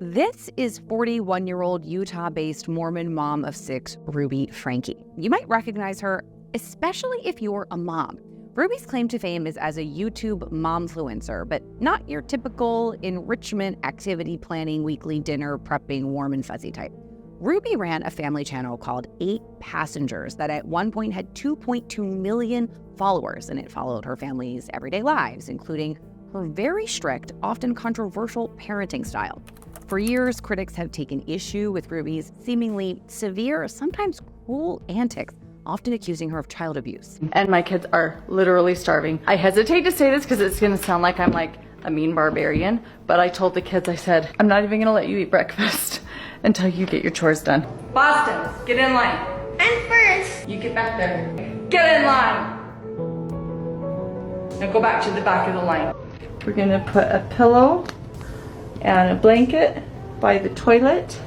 This is 41-year-old Utah-based Mormon mom of 6, Ruby Franke. You might recognize her, especially if you're a mom. Ruby's claim to fame is as a YouTube momfluencer, but not your typical enrichment, activity planning, weekly dinner prepping, warm and fuzzy type. Ruby ran a family channel called 8 Passengers that at one point had 2.2 million followers, and it followed her family's everyday lives, including her very strict, often controversial parenting style. For years, critics have taken issue with Ruby's seemingly severe, sometimes cruel antics, often accusing her of child abuse. And my kids are literally starving. I hesitate to say this because it's gonna sound like I'm like a mean barbarian, but I told the kids, I said, I'm not even gonna let you eat breakfast until you get your chores done. Boston, get in line. I'm first. You get back there. Get in line. Now go back to the back of the line. We're gonna put a pillow and a blanket by the toilet,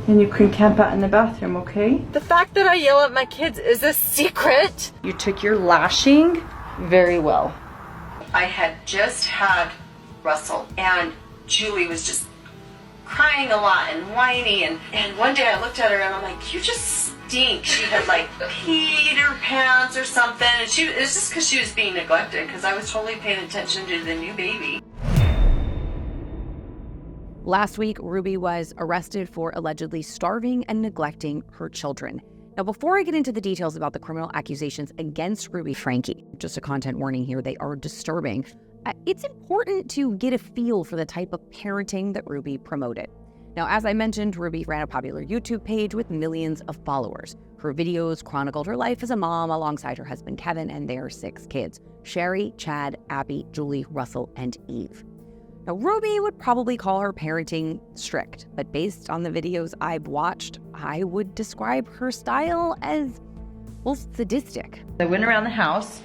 and you can camp out in the bathroom, okay? The fact that I yell at my kids is a secret. You took your lashing very well. I had just had Russell, and Julie was just crying a lot and whiny, and one day I looked at her and I'm like, you just stink. She had like peed her pants or something, and it was just because she was being neglected, because I was totally paying attention to the new baby. Last week, Ruby was arrested for allegedly starving and neglecting her children. Now, before I get into the details about the criminal accusations against Ruby Franke, just a content warning here, they are disturbing, it's important to get a feel for the type of parenting that Ruby promoted. Now, as I mentioned, Ruby ran a popular YouTube page with millions of followers. Her videos chronicled her life as a mom alongside her husband Kevin and their 6 kids, Sherry, Chad, Abby, Julie, Russell, and Eve. Now, Ruby would probably call her parenting strict, but based on the videos I've watched, I would describe her style as, well, sadistic. I went around the house,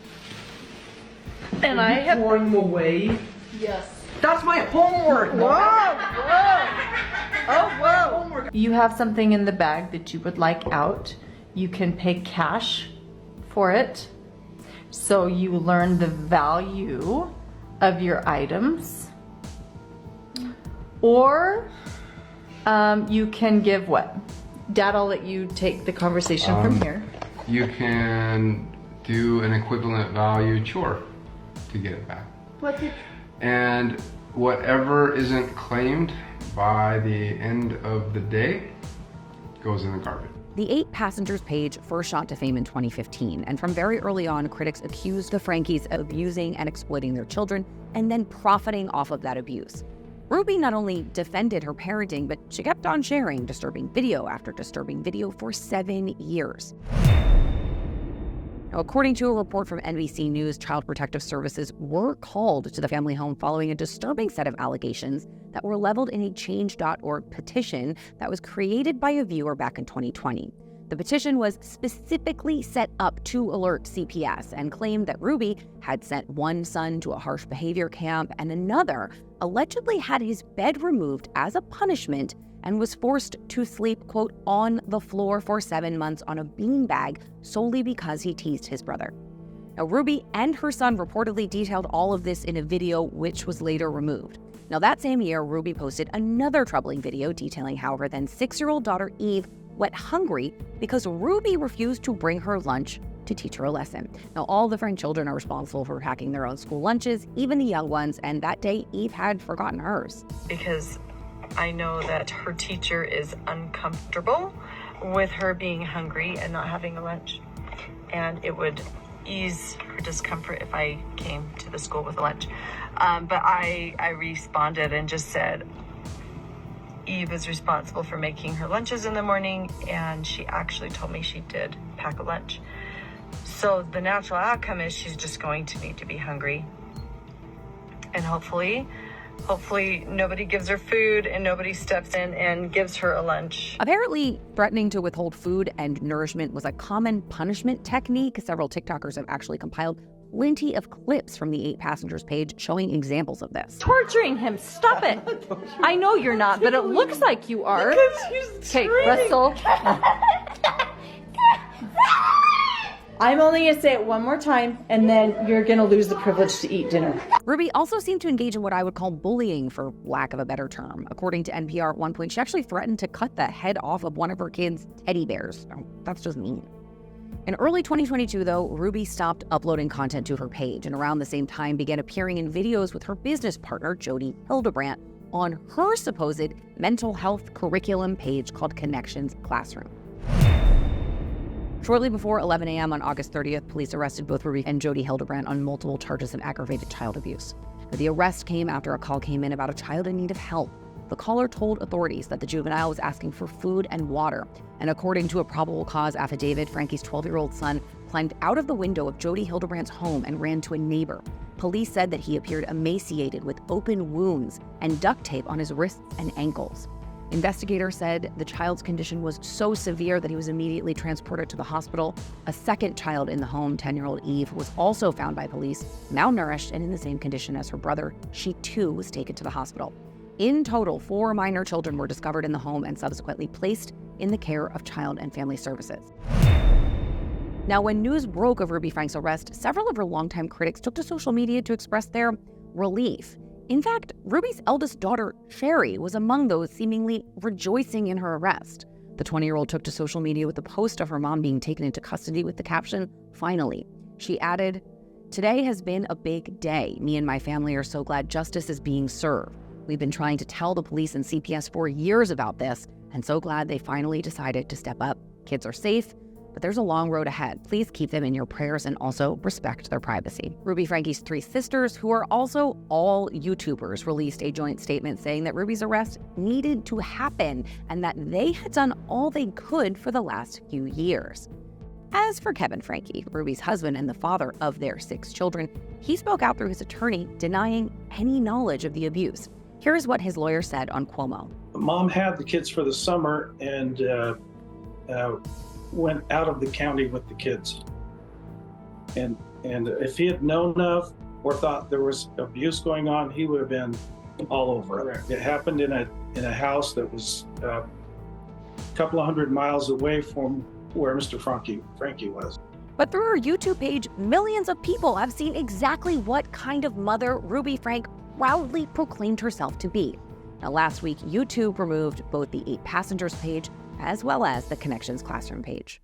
and I have throwing them away. Yes. That's my homework. Whoa, whoa. Oh, whoa. Homework. You have something in the bag that you would like out. You can pay cash for it. So you learn the value of your items. Or you can give what? Dad, I'll let you take the conversation from here. You can do an equivalent value chore to get it back. What's it? And whatever isn't claimed by the end of the day goes in the garbage. The 8 Passengers page first shot to fame in 2015, and from very early on, critics accused the Frankes of abusing and exploiting their children and then profiting off of that abuse. Ruby not only defended her parenting, but she kept on sharing disturbing video after disturbing video for 7 years. Now, according to a report from NBC News, Child Protective Services were called to the family home following a disturbing set of allegations that were leveled in a Change.org petition that was created by a viewer back in 2020. The petition was specifically set up to alert CPS and claimed that Ruby had sent one son to a harsh behavior camp and another allegedly had his bed removed as a punishment and was forced to sleep, quote, on the floor for 7 months on a beanbag solely because he teased his brother. Now, Ruby and her son reportedly detailed all of this in a video which was later removed. Now, that same year, Ruby posted another troubling video detailing how her then 6-year-old daughter Eve went hungry because Ruby refused to bring her lunch to teach her a lesson. Now, all the Frank children are responsible for packing their own school lunches, even the young ones, and that day Eve had forgotten hers. Because I know that her teacher is uncomfortable with her being hungry and not having a lunch, and it would ease her discomfort if I came to the school with a lunch. But I responded and just said, Eve is responsible for making her lunches in the morning, and she actually told me she did pack a lunch. So the natural outcome is she's just going to need to be hungry. And hopefully nobody gives her food and nobody steps in and gives her a lunch. Apparently, threatening to withhold food and nourishment was a common punishment technique. Several TikTokers have actually compiled plenty of clips from the 8 Passengers page showing examples of this. Torturing him, stop it. I know you're not, but it looks like you are. Because she's Okay, Russell. I'm only gonna say it one more time, and then you're gonna lose the privilege to eat dinner. Ruby also seemed to engage in what I would call bullying, for lack of a better term. According to NPR, at one point, she actually threatened to cut the head off of one of her kids' teddy bears. Oh, that's just mean. In early 2022, though, Ruby stopped uploading content to her page, and around the same time began appearing in videos with her business partner, Jody Hildebrandt, on her supposed mental health curriculum page called Connections Classroom. Shortly before 11 a.m. on August 30th, police arrested both Ruby and Jody Hildebrandt on multiple charges of aggravated child abuse. The arrest came after a call came in about a child in need of help. The caller told authorities that the juvenile was asking for food and water, and according to a probable cause affidavit, Franke's 12-year-old son climbed out of the window of Jody Hildebrandt's home and ran to a neighbor. Police said that he appeared emaciated with open wounds and duct tape on his wrists and ankles. Investigators said the child's condition was so severe that he was immediately transported to the hospital. A second child in the home, 10-year-old Eve, was also found by police, malnourished and in the same condition as her brother. She too was taken to the hospital. In total, 4 minor children were discovered in the home and subsequently placed in the care of Child and Family Services. Now, when news broke of Ruby Franke's arrest, several of her longtime critics took to social media to express their relief. In fact, Ruby's eldest daughter, Sherry, was among those seemingly rejoicing in her arrest. The 20-year-old took to social media with a post of her mom being taken into custody with the caption, "Finally." She added, "Today has been a big day. Me and my family are so glad justice is being served. We've been trying to tell the police and CPS for years about this, and so glad they finally decided to step up. Kids are safe, but there's a long road ahead. Please keep them in your prayers and also respect their privacy." Ruby Franke's 3 sisters, who are also all YouTubers, released a joint statement saying that Ruby's arrest needed to happen and that they had done all they could for the last few years. As for Kevin Franke, Ruby's husband and the father of their 6 children, he spoke out through his attorney, denying any knowledge of the abuse. Here's what his lawyer said on Cuomo. Mom had the kids for the summer and went out of the county with the kids. And if he had known of or thought there was abuse going on, he would have been all over it. It happened in a house that was a couple of 100 miles away from where Mr. Franke was. But through her YouTube page, millions of people have seen exactly what kind of mother Ruby Franke proudly proclaimed herself to be. Now, last week, YouTube removed both the 8 Passengers page as well as the Connections Classroom page.